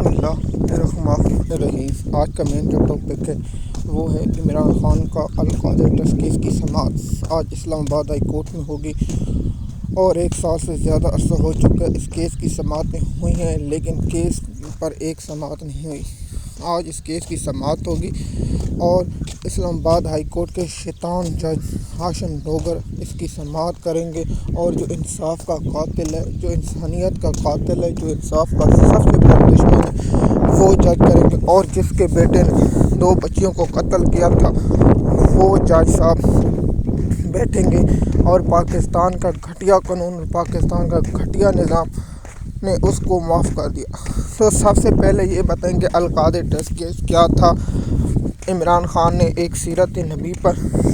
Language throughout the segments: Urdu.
بسم اللہ الرحمن الرحیم۔ آج کا مین جو ٹاپک ہے وہ ہے عمران خان کا القادر ٹرسٹ کیس کی سماعت آج اسلام آباد ہائی کورٹ میں ہوگی اور 1 سال سے زیادہ عرصہ ہو چکا ہے اس کیس کی سماعتیں ہوئی ہیں، لیکن کیس پر ایک سماعت نہیں ہوئی۔ آج اس کیس کی سماعت ہوگی اور اسلام آباد ہائی کورٹ کے شیطان جج ہاشم ڈوگر اس کی سماعت کریں گے، اور جو انصاف کا قاتل ہے، جو انسانیت کا قاتل ہے، جو انصاف کا سب سے بڑا دشمن ہے، وہ جج کریں گے، اور جس کے بیٹے نے 2 بچیوں کو قتل کیا تھا وہ جج صاحب بیٹھیں گے، اور پاکستان کا گھٹیا قانون، پاکستان کا گھٹیا نظام نے اس کو معاف کر دیا۔ تو سب سے پہلے یہ بتائیں کہ القادر ٹرسٹ کیس کیا تھا۔ عمران خان نے ایک سیرت نبی پر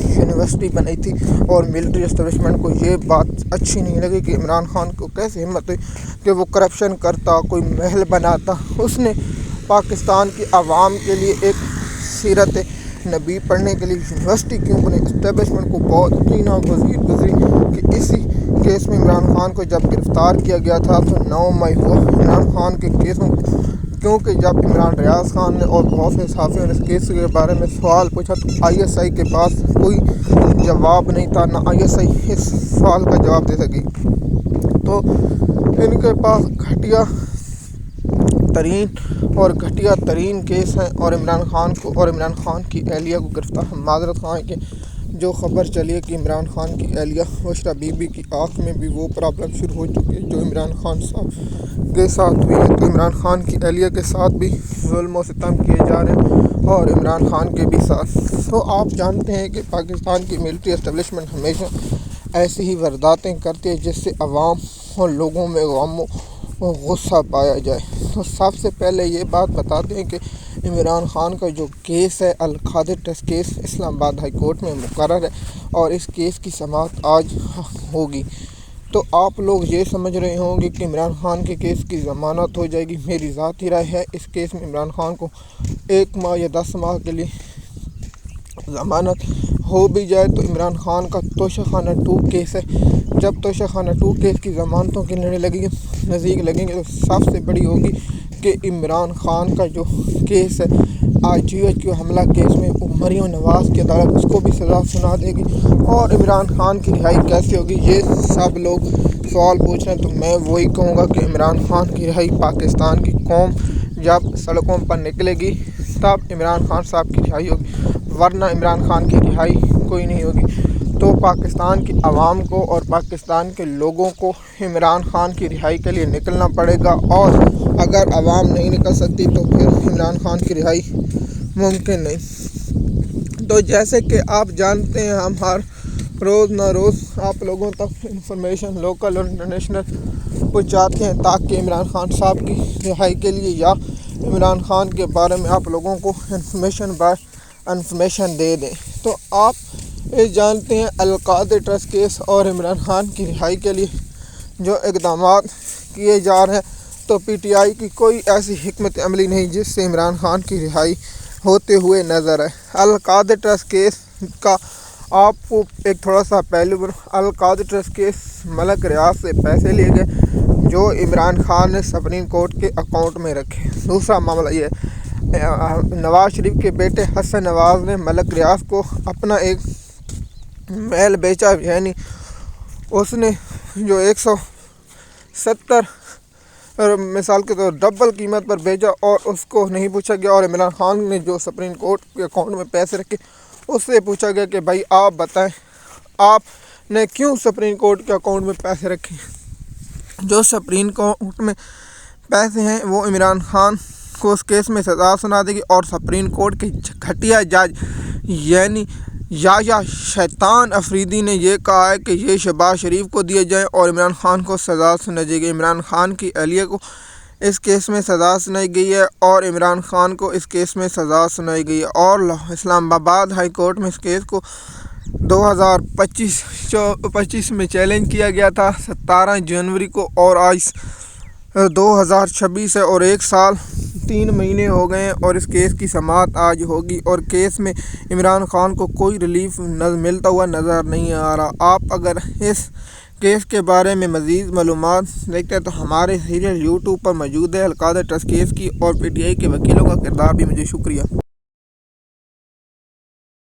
یونیورسٹی بنائی تھی، اور ملٹری اسٹیبلشمنٹ کو یہ بات اچھی نہیں لگی کہ عمران خان کو کیسے ہمت ہوئی کہ وہ کرپشن کرتا، کوئی محل بناتا۔ اس نے پاکستان کی عوام کے لیے ایک سیرت نبی پڑھنے کے لیے یونیورسٹی کیوں بنی؟ اسٹیبلشمنٹ کو بہت کینہ گزری کہ اسی کیس میں عمران خان کو جب گرفتار کیا گیا تھا تو 9 مئی ہوا عمران خان کے کیسوں، کیونکہ جب عمران ریاض خان نے اور بہت سے صحافیوں نے اس کیس کے بارے میں سوال پوچھا تو ISI کے پاس کوئی جواب نہیں تھا، نہ ISI اس سوال کا جواب دے سکی۔ تو ان کے پاس گھٹیا ترین کیس ہیں، اور عمران خان کو اور عمران خان کی اہلیہ کو گرفتار معذرت خان کے جو خبر چلی ہے کہ عمران خان کی اہلیہ بشرا بی بی کی آنکھ میں بھی وہ پرابلم شروع ہو چکی ہے جو عمران خان صاحب کے ساتھ ہوئی ہے، تو عمران خان کی اہلیہ کے ساتھ بھی ظلم و ستم کیے جا رہے ہیں اور عمران خان کے بھی ساتھ۔ تو آپ جانتے ہیں کہ پاکستان کی ملٹری اسٹیبلشمنٹ ہمیشہ ایسی ہی وارداتیں کرتی ہے جس سے عوام اور لوگوں میں غم و غصہ پایا جائے۔ تو سب سے پہلے یہ بات بتاتے ہیں کہ عمران خان کا جو کیس ہے القادر ٹرسٹ کیس اسلام آباد ہائی کورٹ میں مقرر ہے، اور اس کیس کی سماعت آج ہوگی۔ تو آپ لوگ یہ سمجھ رہے ہوں گے کہ عمران خان کے کیس کی ضمانت ہو جائے گی۔ میری ذاتی رائے ہے اس کیس میں عمران خان کو 1 ماہ یا 10 ماہ کے لیے ضمانت ہو بھی جائے تو عمران خان کا توشہ خانہ 2 کیس ہے۔ جب توشہ خانہ 2 کیس کی ضمانتوں کی لڑائی نزدیک لگیں گے تو سب سے بڑی ہوگی کہ عمران خان کا جو کیس ہے IGH حملہ کیس میں وہ مریم نواز کی عدالت اس کو بھی سزا سنا دے گی، اور عمران خان کی رہائی کیسے ہوگی یہ سب لوگ سوال پوچھ رہے ہیں۔ تو میں وہی کہوں گا کہ عمران خان کی رہائی پاکستان کی قوم جب سڑکوں پر نکلے گی تب عمران خان صاحب کی رہائی ہوگی، ورنہ عمران خان کی رہائی کوئی نہیں ہوگی۔ تو پاکستان کی عوام کو اور پاکستان کے لوگوں کو عمران خان کی رہائی کے لیے نکلنا پڑے گا، اور اگر عوام نہیں نکل سکتی تو پھر عمران خان کی رہائی ممکن نہیں۔ تو جیسے کہ آپ جانتے ہیں ہم ہر روز نہ روز آپ لوگوں تک انفارمیشن لوکل اور انٹرنیشنل پہنچاتے ہیں تاکہ عمران خان صاحب کی رہائی کے لیے یا عمران خان کے بارے میں آپ لوگوں کو انفارمیشن دے دیں۔ تو آپ یہ جانتے ہیں القادر ٹرسٹ کیس اور عمران خان کی رہائی کے لیے جو اقدامات کیے جا رہے ہیں، تو PTI کی کوئی ایسی حکمت عملی نہیں جس سے عمران خان کی رہائی ہوتے ہوئے نظر آئے۔ القادر ٹرسٹ کیس کا آپ کو ایک تھوڑا سا پہلو، القادر ٹرسٹ کیس ملک ریاض سے پیسے لیے گئے جو عمران خان نے سپریم کورٹ کے اکاؤنٹ میں رکھے۔ دوسرا معاملہ یہ نواز شریف کے بیٹے حسن نواز نے ملک ریاض کو اپنا ایک محل بیچا، یعنی اس نے جو 170 مثال کے طور ڈبل قیمت پر بیچا، اور اس کو نہیں پوچھا گیا، اور عمران خان نے جو سپریم کورٹ کے اکاؤنٹ میں پیسے رکھے اس سے پوچھا گیا کہ بھائی آپ بتائیں آپ نے کیوں سپریم کورٹ کے اکاؤنٹ میں پیسے رکھے۔ جو سپریم کورٹ میں پیسے ہیں وہ عمران خان کو اس کیس میں سزا سنا دے گی، اور سپریم کورٹ کے گھٹیا جج یعنی یا شیطان افریدی نے یہ کہا ہے کہ یہ شہباز شریف کو دیے جائیں اور عمران خان کو سزا سنائی جائے گی۔ عمران خان کی اہلیہ کو اس کیس میں سزا سنائی گئی ہے، اور عمران خان کو اس کیس میں سزا سنائی گئی ہے، اور اسلام آباد ہائی کورٹ میں اس کیس کو 2025 میں چیلنج کیا گیا تھا 17 جنوری کو، اور آج 2026 ہے اور 1 سال 3 مہینے ہو گئے ہیں، اور اس کیس کی سماعت آج ہوگی، اور کیس میں عمران خان کو کوئی ریلیف ملتا ہوا نظر نہیں آ رہا۔ آپ اگر اس کیس کے بارے میں مزید معلومات دیکھتے ہیں تو ہمارے سیریل یوٹیوب پر موجود ہے القادر ٹرسٹ کیس کی، اور پی ٹی آئی کے وکیلوں کا کردار بھی مجھے شکریہ۔